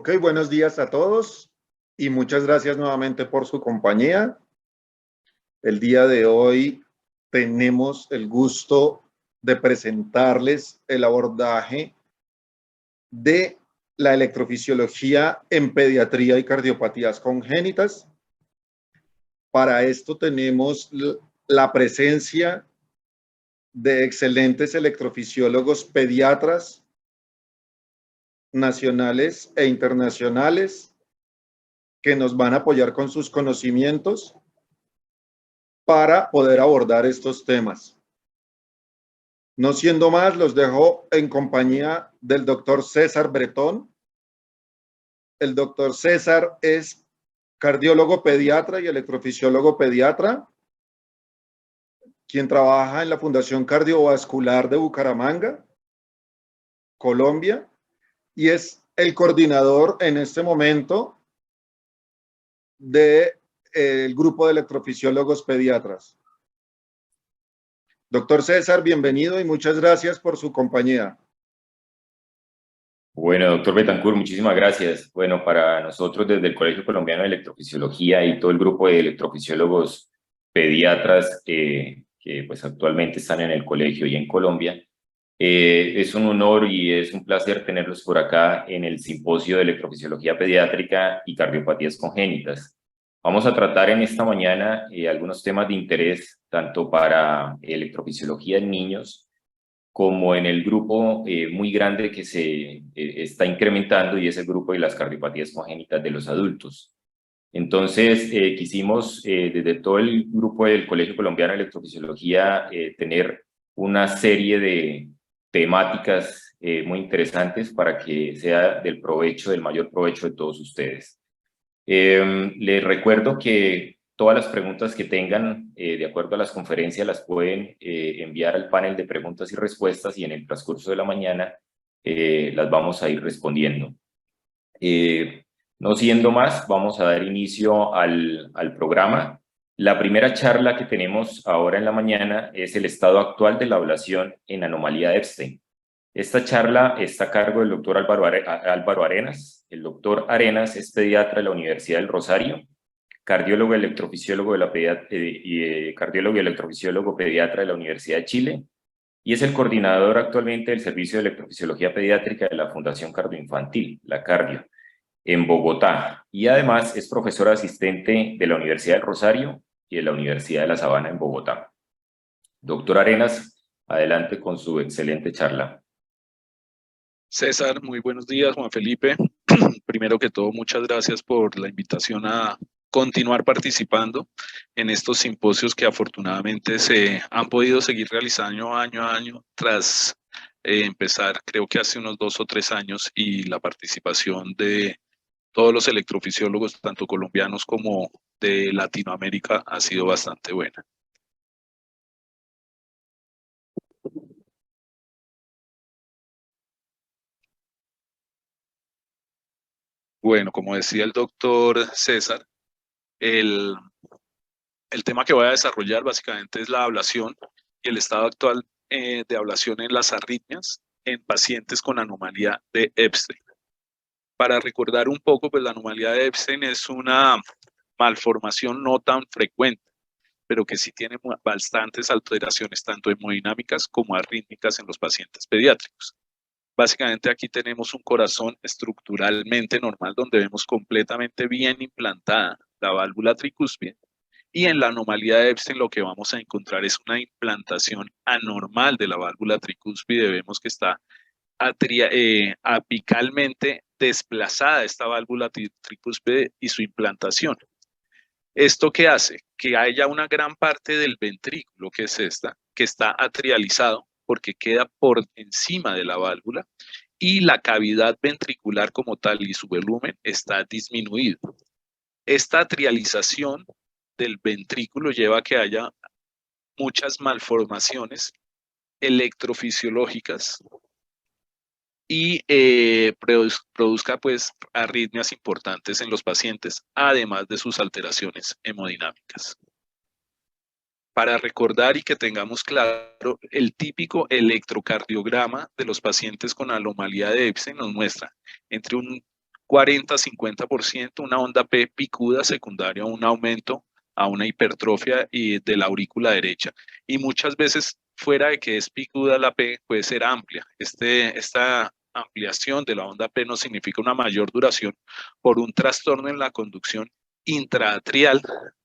Ok, buenos días a todos y muchas gracias nuevamente por su compañía. El día de hoy tenemos el gusto de presentarles el abordaje de la electrofisiología en pediatría y cardiopatías congénitas. Para esto tenemos la presencia de excelentes electrofisiólogos pediatras nacionales e internacionales que nos van a apoyar con sus conocimientos para poder abordar estos temas. No siendo más, los dejo en compañía del doctor César Bretón. El doctor César es cardiólogo pediatra y electrofisiólogo pediatra, quien trabaja en la Fundación Cardiovascular de Bucaramanga, Colombia, y es el coordinador en este momento del grupo de electrofisiólogos pediatras. Doctor César, bienvenido y muchas gracias por su compañía. Bueno, doctor Betancur, muchísimas gracias. Bueno, para nosotros desde el Colegio Colombiano de Electrofisiología y todo el grupo de electrofisiólogos pediatras que pues actualmente están en el colegio y en Colombia, es un honor y es un placer tenerlos por acá en el Simposio de Electrofisiología Pediátrica y Cardiopatías Congénitas. Vamos a tratar en esta mañana algunos temas de interés tanto para electrofisiología en niños como en el grupo muy grande que se está incrementando, y es el grupo de las cardiopatías congénitas de los adultos. Entonces, quisimos desde todo el grupo del Colegio Colombiano de Electrofisiología tener una serie de temáticas muy interesantes para que sea del mayor provecho de todos ustedes. Les recuerdo que todas las preguntas que tengan, de acuerdo a las conferencias, las pueden enviar al panel de preguntas y respuestas, y en el transcurso de la mañana las vamos a ir respondiendo. No siendo más, vamos a dar inicio al programa. La primera charla que tenemos ahora en la mañana es el estado actual de la ablación en anomalía de Epstein. Esta charla está a cargo del doctor Álvaro Arenas. El doctor Arenas es pediatra de la Universidad del Rosario, cardiólogo y electrofisiólogo cardiólogo y electrofisiólogo pediatra de la Universidad de Chile, y es el coordinador actualmente del Servicio de Electrofisiología Pediátrica de la Fundación Cardioinfantil, la Cardio, en Bogotá, y además es profesor asistente de la Universidad del Rosario y de la Universidad de La Sabana en Bogotá. Doctor Arenas, adelante con su excelente charla. César, muy buenos días. Juan Felipe, primero que todo, muchas gracias por la invitación a continuar participando en estos simposios que afortunadamente se han podido seguir realizando año a año tras empezar, creo que hace unos 2 o 3 años, y la participación de todos los electrofisiólogos, tanto colombianos como de Latinoamérica, ha sido bastante buena. Bueno, como decía el doctor César, el tema que voy a desarrollar básicamente es la ablación y el estado actual de ablación en las arritmias en pacientes con anomalía de Epstein. Para recordar un poco, pues la anomalía de Epstein es una malformación no tan frecuente, pero que sí tiene bastantes alteraciones, tanto hemodinámicas como arrítmicas en los pacientes pediátricos. Básicamente aquí tenemos un corazón estructuralmente normal, donde vemos completamente bien implantada la válvula tricúspide, y en la anomalía de Epstein lo que vamos a encontrar es una implantación anormal de la válvula tricúspide. Vemos que está apicalmente desplazada esta válvula tricúspide y su implantación. ¿Esto qué hace? Que haya una gran parte del ventrículo, que es esta, que está atrializado porque queda por encima de la válvula, y la cavidad ventricular como tal y su volumen está disminuido. Esta atrialización del ventrículo lleva a que haya muchas malformaciones electrofisiológicas y produzca pues arritmias importantes en los pacientes, además de sus alteraciones hemodinámicas. Para recordar y que tengamos claro, el típico electrocardiograma de los pacientes con anomalía de Epstein nos muestra entre un 40-50%, una onda P picuda secundaria a un aumento, a una hipertrofia de la aurícula derecha. Y muchas veces, fuera de que es picuda la P, puede ser amplia. Esta ampliación de la onda P no significa una mayor duración por un trastorno en la conducción intraatrial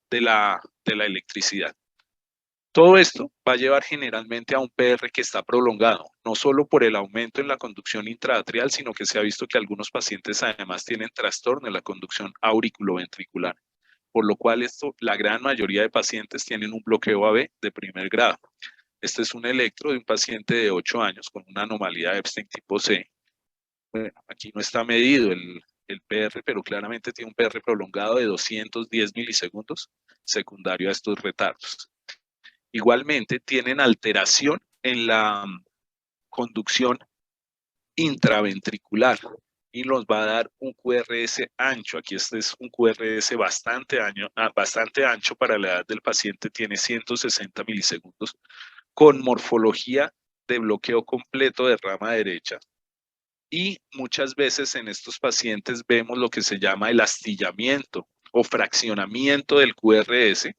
de la electricidad. Todo esto va a llevar generalmente a un PR que está prolongado, no solo por el aumento en la conducción intraatrial, sino que se ha visto que algunos pacientes además tienen trastorno en la conducción auriculoventricular, por lo cual la gran mayoría de pacientes tienen un bloqueo AB de primer grado. Este es un electro de un paciente de 8 años con una anomalía de Epstein tipo C. Bueno, aquí no está medido el PR, pero claramente tiene un PR prolongado de 210 milisegundos, secundario a estos retardos. Igualmente tienen alteración en la conducción intraventricular y nos va a dar un QRS ancho. Aquí este es un QRS bastante ancho para la edad del paciente, tiene 160 milisegundos con morfología de bloqueo completo de rama derecha. Y muchas veces en estos pacientes vemos lo que se llama el astillamiento o fraccionamiento del QRS,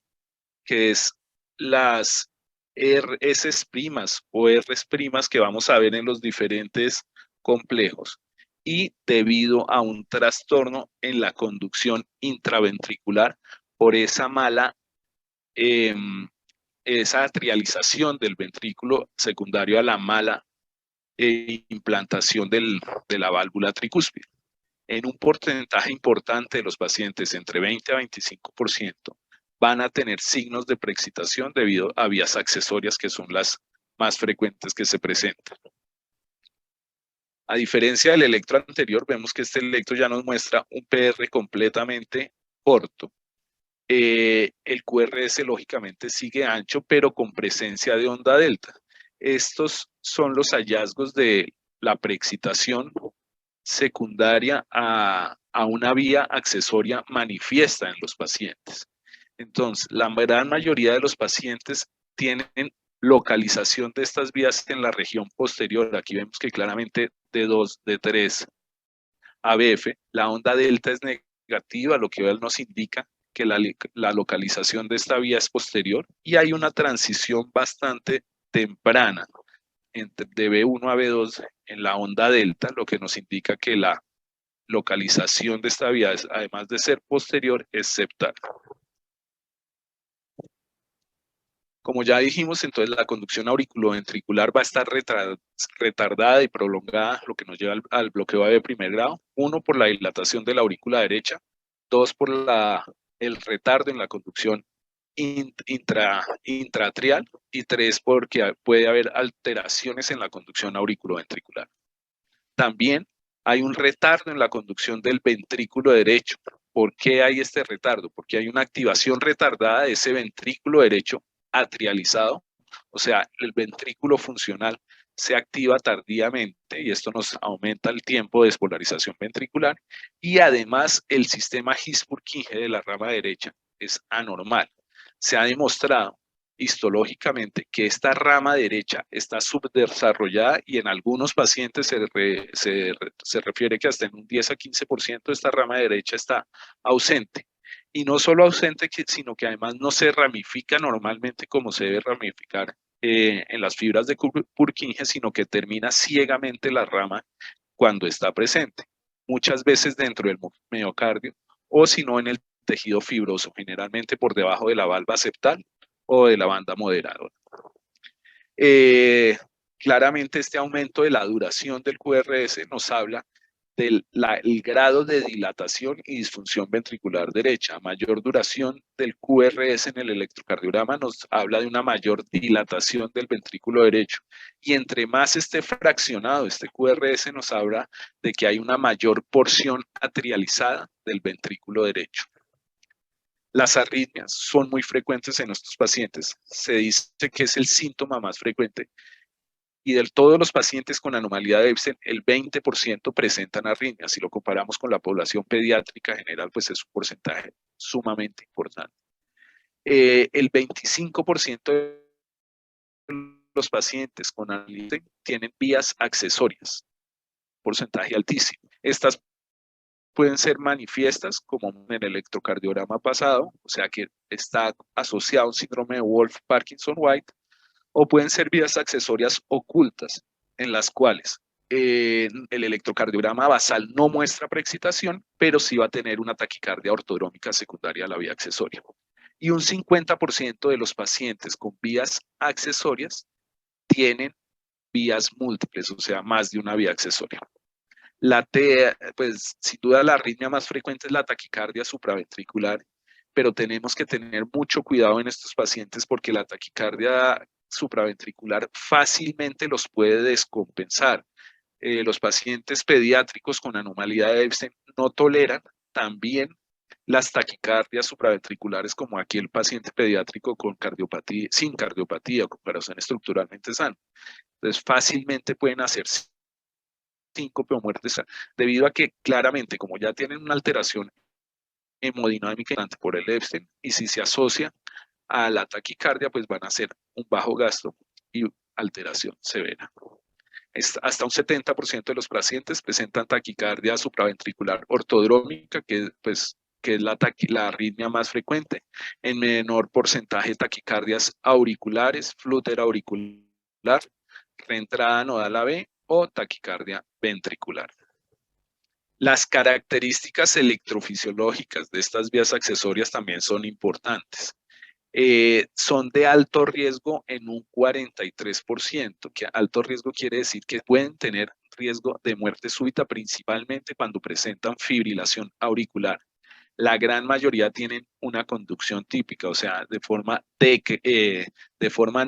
que es las S' o R' que vamos a ver en los diferentes complejos, y debido a un trastorno en la conducción intraventricular por esa mala esa atrialización del ventrículo secundario a la mala implantación de la válvula tricúspide. En un porcentaje importante de los pacientes, entre 20 a 25%, van a tener signos de preexcitación debido a vías accesorias que son las más frecuentes que se presentan. A diferencia del electro anterior, vemos que este electro ya nos muestra un PR completamente corto. El QRS lógicamente sigue ancho, pero con presencia de onda delta. Estos son los hallazgos de la preexcitación secundaria a una vía accesoria manifiesta en los pacientes. Entonces, la gran mayoría de los pacientes tienen localización de estas vías en la región posterior. Aquí vemos que claramente D2, D3, ABF, la onda delta es negativa, lo que nos indica que la localización de esta vía es posterior, y hay una transición bastante temprana de B1 a B2 en la onda delta, lo que nos indica que la localización de esta vía, además de ser posterior, es septal. Como ya dijimos, entonces la conducción auriculoventricular va a estar retardada y prolongada, lo que nos lleva al bloqueo de primer grado. 1, por la dilatación de la aurícula derecha. 2, por el retardo en la conducción intraatrial. Y 3, porque puede haber alteraciones en la conducción auriculoventricular. También hay un retardo en la conducción del ventrículo derecho. ¿Por qué hay este retardo? Porque hay una activación retardada de ese ventrículo derecho atrializado, o sea, el ventrículo funcional se activa tardíamente y esto nos aumenta el tiempo de despolarización ventricular, y además el sistema His-Purkinje de la rama derecha es anormal. Se ha demostrado histológicamente que esta rama derecha está subdesarrollada y en algunos pacientes se refiere que hasta en un 10 a 15% de esta rama derecha está ausente. Y no solo ausente, sino que además no se ramifica normalmente como se debe ramificar en las fibras de Purkinje, sino que termina ciegamente la rama cuando está presente, muchas veces dentro del miocardio o si no en el tejido fibroso, generalmente por debajo de la valva septal o de la banda moderadora. Claramente este aumento de la duración del QRS nos habla del grado de dilatación y disfunción ventricular derecha. Mayor duración del QRS en el electrocardiograma nos habla de una mayor dilatación del ventrículo derecho. Y entre más esté fraccionado este QRS nos habla de que hay una mayor porción atrializada del ventrículo derecho. Las arritmias son muy frecuentes en estos pacientes. Se dice que es el síntoma más frecuente. Y de todos los pacientes con anomalía de Epstein, el 20% presentan arritmias. Si lo comparamos con la población pediátrica general, pues es un porcentaje sumamente importante. El 25% de los pacientes con anomalía de Epstein tienen vías accesorias, porcentaje altísimo. Estas pueden ser manifiestas, como en el electrocardiograma pasado, o sea que está asociado a un síndrome de Wolff-Parkinson-White, o pueden ser vías accesorias ocultas, en las cuales el electrocardiograma basal no muestra preexcitación, pero sí va a tener una taquicardia ortodrómica secundaria a la vía accesoria. Y un 50% de los pacientes con vías accesorias tienen vías múltiples, o sea, más de una vía accesoria. Pues sin duda la arritmia más frecuente es la taquicardia supraventricular, pero tenemos que tener mucho cuidado en estos pacientes porque la taquicardia supraventricular fácilmente los puede descompensar. Los pacientes pediátricos con anomalía de Epstein no toleran también las taquicardias supraventriculares, como aquí el paciente pediátrico con cardiopatía, sin cardiopatía o con corazón estructuralmente sano. Entonces fácilmente pueden hacer síncope o muerte debido a que claramente, como ya tienen una alteración hemodinámica por el Epstein, y si se asocia a la taquicardia, pues van a ser un bajo gasto y alteración severa. Hasta un 70% de los pacientes presentan taquicardia supraventricular ortodrómica, que es la arritmia más frecuente. En menor porcentaje, taquicardias auriculares, flúter auricular, reentrada nodal AB o taquicardia ventricular. Las características electrofisiológicas de estas vías accesorias también son importantes. Son de alto riesgo en un 43%, que alto riesgo quiere decir que pueden tener riesgo de muerte súbita, principalmente cuando presentan fibrilación auricular. La gran mayoría tienen una conducción típica, o sea, de forma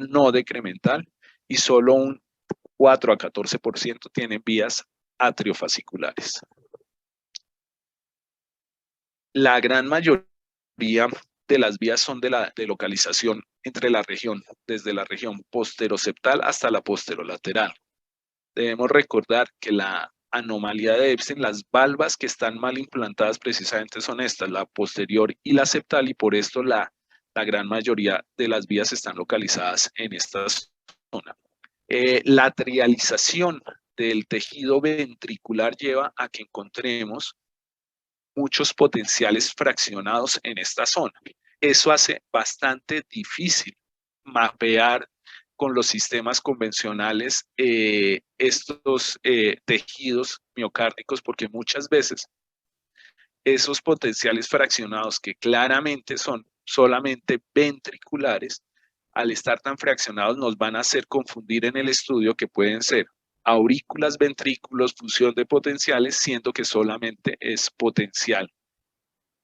no decremental, y solo un 4 a 14% tienen vías atriofasciculares. La gran mayoría de las vías son de localización entre la región, desde la región posteroseptal hasta la posterolateral. Debemos recordar que la anomalía de Epstein, las valvas que están mal implantadas precisamente son estas, la posterior y la septal, y por esto la gran mayoría de las vías están localizadas en esta zona. La trialización del tejido ventricular lleva a que encontremos muchos potenciales fraccionados en esta zona. Eso hace bastante difícil mapear con los sistemas convencionales estos tejidos miocárdicos, porque muchas veces esos potenciales fraccionados, que claramente son solamente ventriculares, al estar tan fraccionados nos van a hacer confundir en el estudio que pueden ser aurículas, ventrículos, fusión de potenciales, siendo que solamente es potencial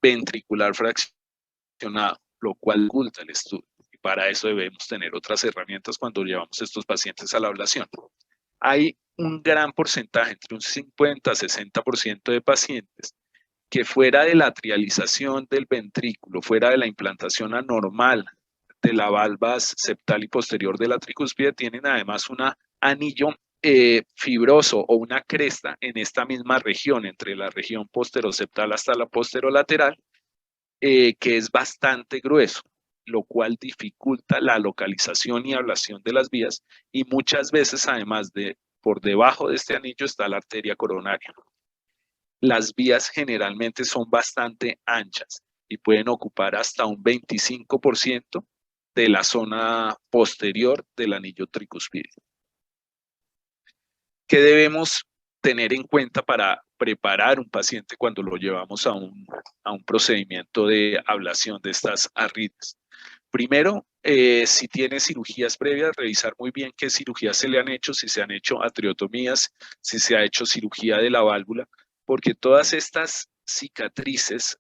ventricular fraccionado, lo cual oculta el estudio. Y para eso debemos tener otras herramientas cuando llevamos estos pacientes a la ablación. Hay un gran porcentaje, entre un 50 a 60% de pacientes que fuera de la trialización del ventrículo, fuera de la implantación anormal de la valva septal y posterior de la tricúspide, tienen además un anillo fibroso o una cresta en esta misma región, entre la región posteroseptal hasta la posterolateral, que es bastante grueso, lo cual dificulta la localización y ablación de las vías, y muchas veces además por debajo de este anillo está la arteria coronaria. Las vías generalmente son bastante anchas y pueden ocupar hasta un 25% de la zona posterior del anillo tricúspide. ¿Qué debemos tener en cuenta para preparar un paciente cuando lo llevamos a un procedimiento de ablación de estas arritmias? Primero, si tiene cirugías previas, revisar muy bien qué cirugías se le han hecho, si se han hecho atriotomías, si se ha hecho cirugía de la válvula, porque todas estas cicatrices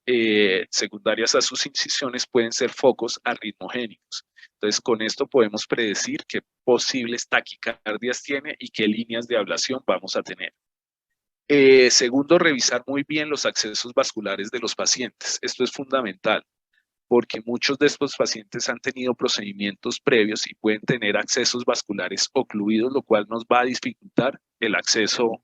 secundarias a sus incisiones pueden ser focos arritmogénicos. Entonces, con esto podemos predecir qué posibles taquicardias tiene y qué líneas de ablación vamos a tener. Segundo, revisar muy bien los accesos vasculares de los pacientes. Esto es fundamental, porque muchos de estos pacientes han tenido procedimientos previos y pueden tener accesos vasculares ocluidos, lo cual nos va a dificultar el acceso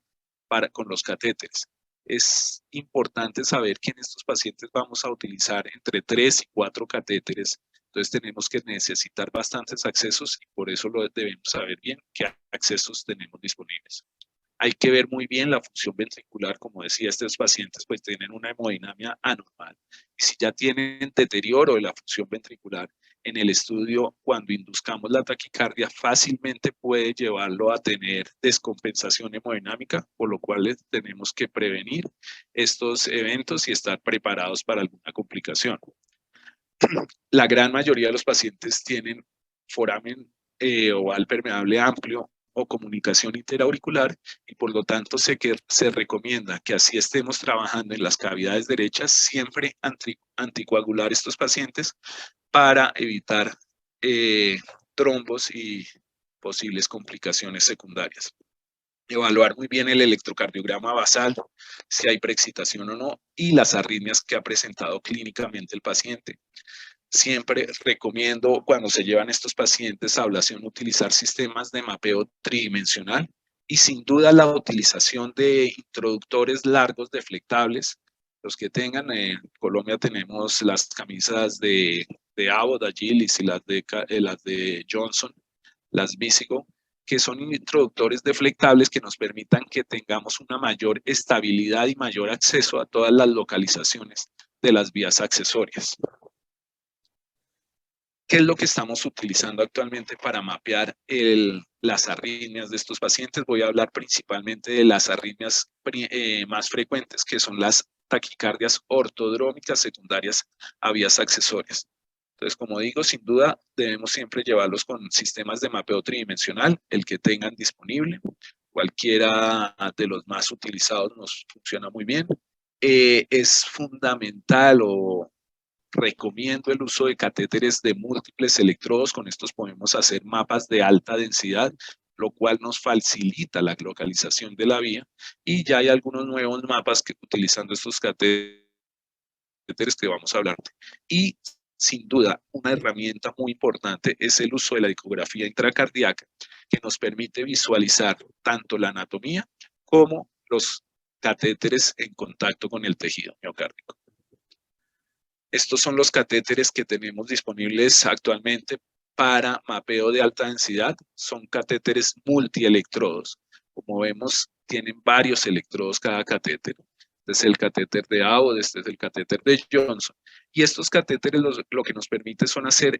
con los catéteres. Es importante saber que en estos pacientes vamos a utilizar entre 3 y 4 catéteres, entonces tenemos que necesitar bastantes accesos y por eso lo debemos saber bien qué accesos tenemos disponibles. hay que ver muy bien la función ventricular. Como decía, estos pacientes pues tienen una hemodinamia anormal. Y si ya tienen deterioro de la función ventricular, en el estudio, cuando induzcamos la taquicardia, fácilmente puede llevarlo a tener descompensación hemodinámica, por lo cual tenemos que prevenir estos eventos y estar preparados para alguna complicación. La gran mayoría de los pacientes tienen foramen oval permeable amplio o comunicación interauricular, y por lo tanto se recomienda que así estemos trabajando en las cavidades derechas, siempre anticoagular estos pacientes para evitar trombos y posibles complicaciones secundarias. Evaluar muy bien el electrocardiograma basal, si hay preexcitación o no, y las arritmias que ha presentado clínicamente el paciente. Siempre recomiendo, cuando se llevan estos pacientes a ablación, utilizar sistemas de mapeo tridimensional, y sin duda la utilización de introductores largos deflectables. Los que tengan, en Colombia tenemos las camisas de Abbott, Agilis, y las de Johnson, las Visigo, que son introductores deflectables que nos permitan que tengamos una mayor estabilidad y mayor acceso a todas las localizaciones de las vías accesorias. ¿Qué es lo que estamos utilizando actualmente para mapear las arritmias de estos pacientes? Voy a hablar principalmente de las arritmias más frecuentes, que son las taquicardias ortodrómicas secundarias a vías accesorias. Entonces, como digo, sin duda debemos siempre llevarlos con sistemas de mapeo tridimensional, el que tengan disponible. Cualquiera de los más utilizados nos funciona muy bien. Es fundamental, o recomiendo, el uso de catéteres de múltiples electrodos. Con estos podemos hacer mapas de alta densidad, lo cual nos facilita la localización de la vía, y ya hay algunos nuevos mapas que utilizando estos catéteres que vamos a hablar. Y sin duda, una herramienta muy importante es el uso de la ecografía intracardíaca, que nos permite visualizar tanto la anatomía como los catéteres en contacto con el tejido miocárdico. Estos son los catéteres que tenemos disponibles actualmente para mapeo de alta densidad. Son catéteres multielectrodos. Como vemos, tienen varios electrodos cada catéter. Este es el catéter de Abbott, este es el catéter de Johnson. Y estos catéteres lo que nos permite son hacer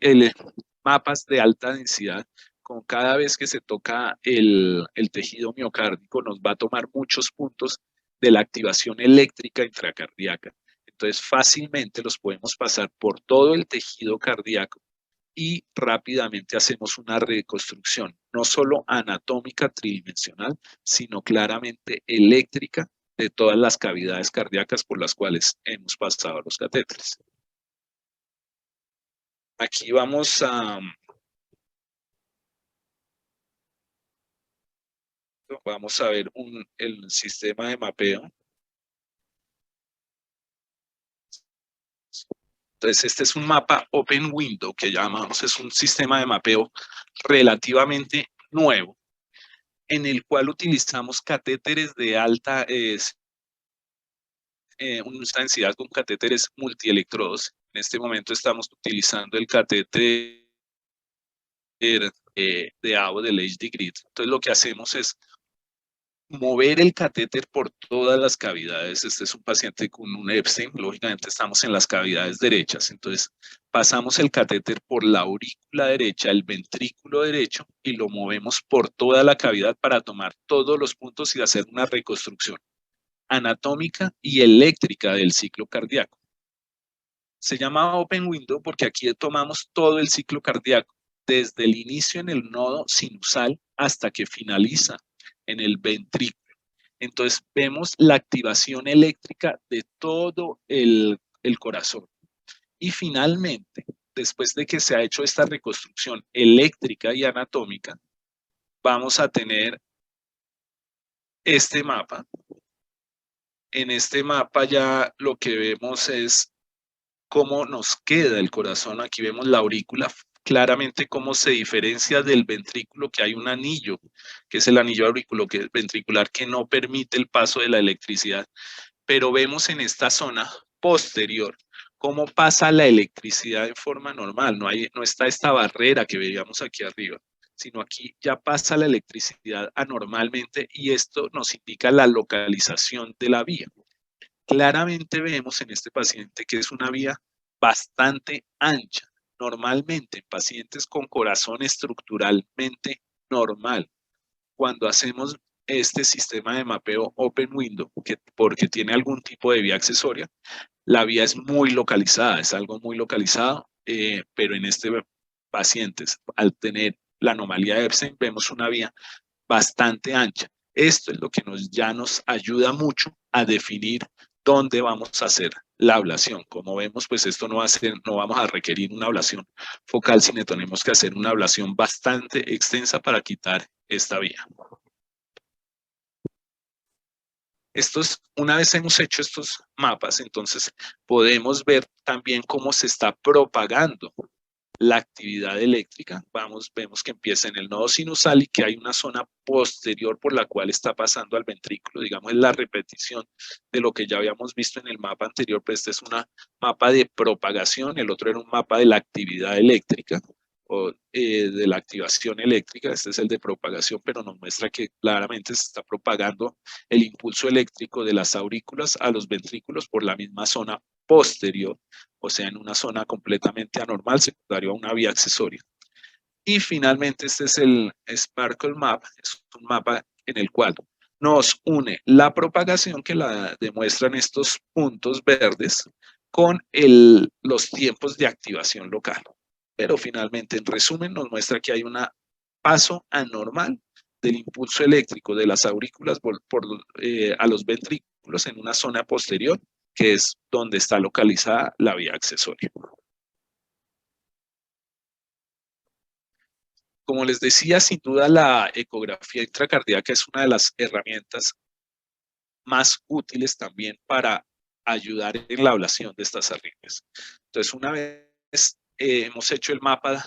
mapas de alta densidad. Con cada vez que se toca el tejido miocárdico, nos va a tomar muchos puntos de la activación eléctrica intracardíaca. Entonces, fácilmente los podemos pasar por todo el tejido cardíaco y rápidamente hacemos una reconstrucción, no solo anatómica tridimensional, sino claramente eléctrica de todas las cavidades cardíacas por las cuales hemos pasado los catéteres. Aquí vamos a ver el sistema de mapeo. Entonces, este es un mapa Open Window que llamamos, es un sistema de mapeo relativamente nuevo, en el cual utilizamos catéteres de alta densidad con catéteres multielectrodos. En este momento estamos utilizando el catéter de Abbott, del HD Grid. Entonces, lo que hacemos es mover el catéter por todas las cavidades. Este es un paciente con un Epstein, lógicamente estamos en las cavidades derechas, entonces pasamos el catéter por la aurícula derecha, el ventrículo derecho, y lo movemos por toda la cavidad para tomar todos los puntos y hacer una reconstrucción anatómica y eléctrica del ciclo cardíaco. Se llama Open Window porque aquí tomamos todo el ciclo cardíaco, desde el inicio en el nodo sinusal hasta que finaliza en el ventrículo. Entonces vemos la activación eléctrica de todo el corazón. Y finalmente, después de que se ha hecho esta reconstrucción eléctrica y anatómica, vamos a tener este mapa. En este mapa ya lo que vemos es cómo nos queda el corazón. Aquí vemos la aurícula, claramente cómo se diferencia del ventrículo, que hay un anillo, que es el anillo ventricular que no permite el paso de la electricidad. Pero vemos en esta zona posterior cómo pasa la electricidad en forma normal. No está esta barrera que veíamos aquí arriba. sino aquí ya pasa la electricidad anormalmente y esto nos indica la localización de la vía. Claramente vemos en este paciente que es una vía bastante ancha. Normalmente en pacientes con corazón estructuralmente normal, cuando hacemos este sistema de mapeo Open Window, porque tiene algún tipo de vía accesoria, la vía es muy localizada, es algo muy localizado, pero en este pacientes, al tener la anomalía de Epstein, vemos una vía bastante ancha. Esto es lo que ya nos ayuda mucho a definir dónde vamos a hacer la ablación. Como vemos, pues esto no vamos a requerir una ablación focal, sino tenemos que hacer una ablación bastante extensa para quitar esta vía. Una vez hemos hecho estos mapas, entonces podemos ver también cómo se está propagando la actividad eléctrica. Vemos que empieza en el nodo sinusal y que hay una zona posterior por la cual está pasando al ventrículo. Digamos, es la repetición de lo que ya habíamos visto en el mapa anterior, pero este es un mapa de propagación, el otro era un mapa de la actividad eléctrica o de la activación eléctrica. Este es el de propagación, pero nos muestra que claramente se está propagando el impulso eléctrico de las aurículas a los ventrículos por la misma zona posterior, o sea, en una zona completamente anormal, secundario a una vía accesoria. Y finalmente este es el Sparkle Map, es un mapa en el cual nos une la propagación que la demuestran estos puntos verdes con los tiempos de activación local. Pero finalmente, en resumen, nos muestra que hay un paso anormal del impulso eléctrico de las aurículas a los ventrículos en una zona posterior, que es donde está localizada la vía accesoria. Como les decía, sin duda la ecografía intracardíaca es una de las herramientas más útiles también para ayudar en la ablación de estas arritmias. Entonces, una vez hemos hecho el mapa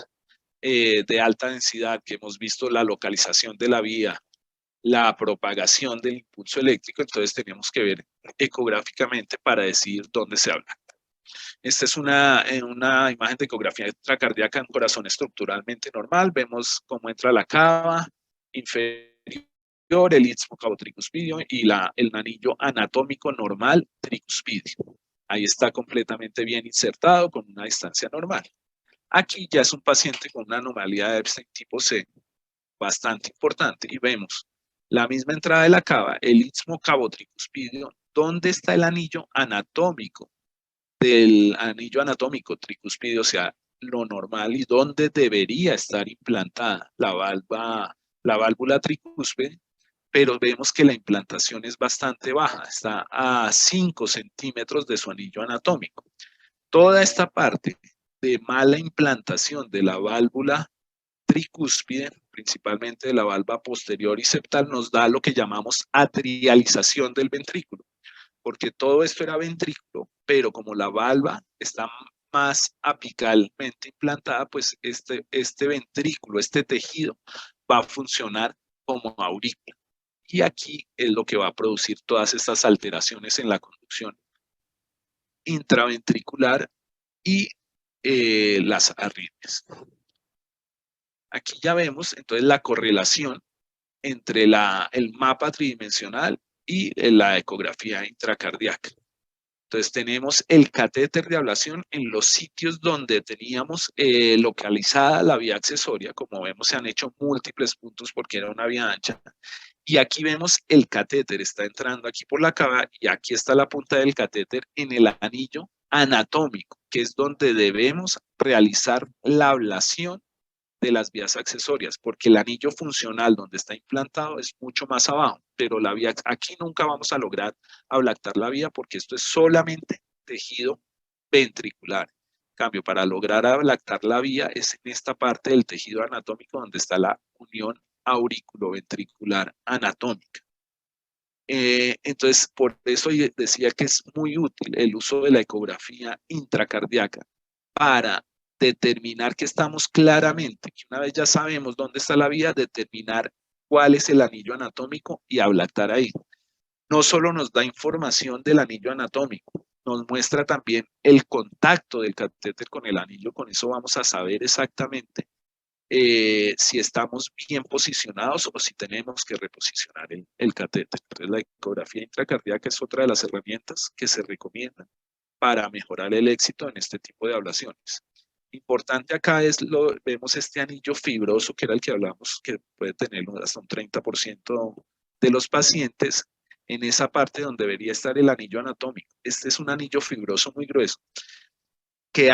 de alta densidad, que hemos visto la localización de la vía, la propagación del impulso eléctrico, entonces tenemos que ver ecográficamente para decidir dónde se habla. Esta es una imagen de ecografía intracardíaca en corazón estructuralmente normal. Vemos cómo entra la cava inferior, el istmo cavotricuspidio y el anillo anatómico normal tricuspidio. Ahí está completamente bien insertado con una distancia normal. Aquí ya es un paciente con una anomalía de Epstein tipo C bastante importante y vemos la misma entrada de la cava, el istmo cavotricuspidio, donde está el anillo anatómico del anillo anatómico tricuspidio, o sea, lo normal y donde debería estar implantada la válvula tricúspide, pero vemos que la implantación es bastante baja, está a 5 centímetros de su anillo anatómico. Toda esta parte de mala implantación de la válvula tricúspide, principalmente de la valva posterior y septal, nos da lo que llamamos atrialización del ventrículo, porque todo esto era ventrículo, pero como la valva está más apicalmente implantada, pues este ventrículo, este tejido, va a funcionar como aurícula. Y aquí es lo que va a producir todas estas alteraciones en la conducción intraventricular y las arritmias. Aquí ya vemos entonces la correlación entre el mapa tridimensional y la ecografía intracardíaca. Entonces tenemos el catéter de ablación en los sitios donde teníamos localizada la vía accesoria. Como vemos, se han hecho múltiples puntos porque era una vía ancha. Y aquí vemos el catéter, está entrando aquí por la cava y aquí está la punta del catéter en el anillo anatómico, que es donde debemos realizar la ablación de las vías accesorias, porque el anillo funcional donde está implantado es mucho más abajo, pero la vía, aquí nunca vamos a lograr ablactar la vía porque esto es solamente tejido ventricular. En cambio, para lograr ablactar la vía es en esta parte del tejido anatómico donde está la unión auriculoventricular anatómica. Entonces, por eso decía que es muy útil el uso de la ecografía intracardíaca para determinar que estamos claramente, que una vez ya sabemos dónde está la vía, determinar cuál es el anillo anatómico y ablactar ahí. No solo nos da información del anillo anatómico, nos muestra también el contacto del catéter con el anillo, con eso vamos a saber exactamente si estamos bien posicionados o si tenemos que reposicionar el catéter. Entonces, la ecografía intracardíaca es otra de las herramientas que se recomiendan para mejorar el éxito en este tipo de ablaciones. Importante acá vemos este anillo fibroso, que era el que hablamos, que puede tener hasta un 30% de los pacientes en esa parte donde debería estar el anillo anatómico. Este es un anillo fibroso muy grueso que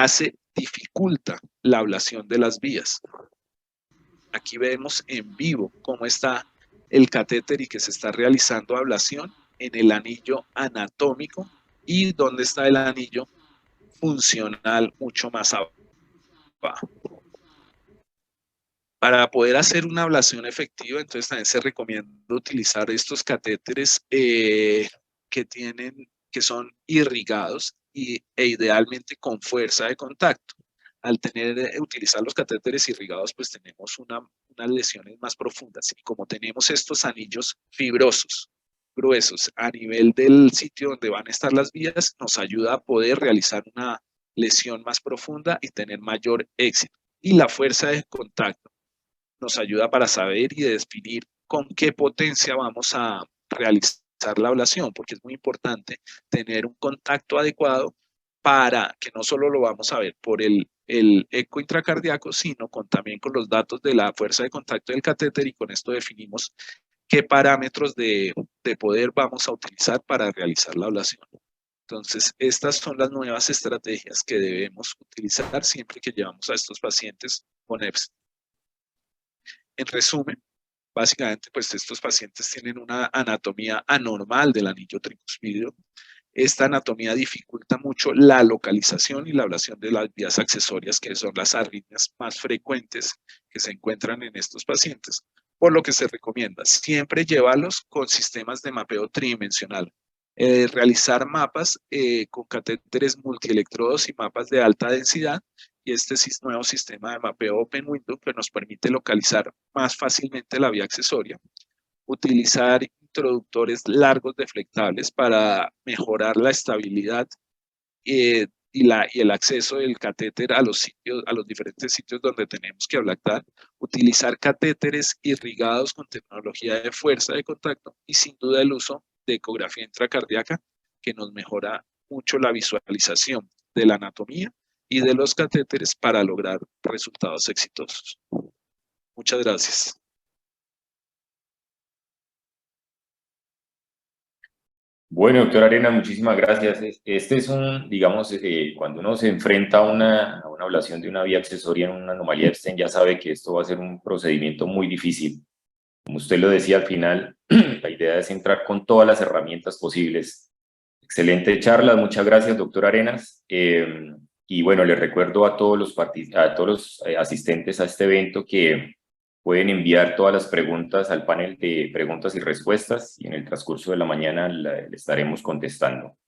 dificulta la ablación de las vías. Aquí vemos en vivo cómo está el catéter y que se está realizando ablación en el anillo anatómico y dónde está el anillo funcional mucho más abajo. Para poder hacer una ablación efectiva, entonces también se recomienda utilizar estos catéteres que son irrigados e idealmente con fuerza de contacto. Al utilizar los catéteres irrigados, pues tenemos unas lesiones más profundas. Y como tenemos estos anillos fibrosos, gruesos, a nivel del sitio donde van a estar las vías, nos ayuda a poder realizar una lesión más profunda y tener mayor éxito. Y la fuerza de contacto nos ayuda para saber y definir con qué potencia vamos a realizar la ablación, porque es muy importante tener un contacto adecuado para que no solo lo vamos a ver por el eco intracardíaco, sino también con los datos de la fuerza de contacto del catéter, y con esto definimos qué parámetros de poder vamos a utilizar para realizar la ablación. Entonces, estas son las nuevas estrategias que debemos utilizar siempre que llevamos a estos pacientes con EPS. En resumen, básicamente, pues estos pacientes tienen una anatomía anormal del anillo tricuspideo. Esta anatomía dificulta mucho la localización y la ablación de las vías accesorias, que son las arritmias más frecuentes que se encuentran en estos pacientes, por lo que se recomienda siempre llevarlos con sistemas de mapeo tridimensional. Realizar mapas con catéteres multielectrodos y mapas de alta densidad, y este nuevo sistema de mapeo Open Window que nos permite localizar más fácilmente la vía accesoria. Utilizar introductores largos deflectables para mejorar la estabilidad y el acceso del catéter a los diferentes sitios donde tenemos que ablatar. Utilizar catéteres irrigados con tecnología de fuerza de contacto y sin duda el uso de ecografía intracardíaca, que nos mejora mucho la visualización de la anatomía y de los catéteres para lograr resultados exitosos. Muchas gracias. Bueno, doctor Arena, muchísimas gracias. Este es digamos, cuando uno se enfrenta a una ablación de una vía accesoria en una anomalía de Epstein, ya sabe que esto va a ser un procedimiento muy difícil. Como usted lo decía al final, la idea es entrar con todas las herramientas posibles. Excelente charla, muchas gracias, doctor Arenas. Y bueno, les recuerdo a todos los asistentes a este evento que pueden enviar todas las preguntas al panel de preguntas y respuestas, y en el transcurso de la mañana le estaremos contestando.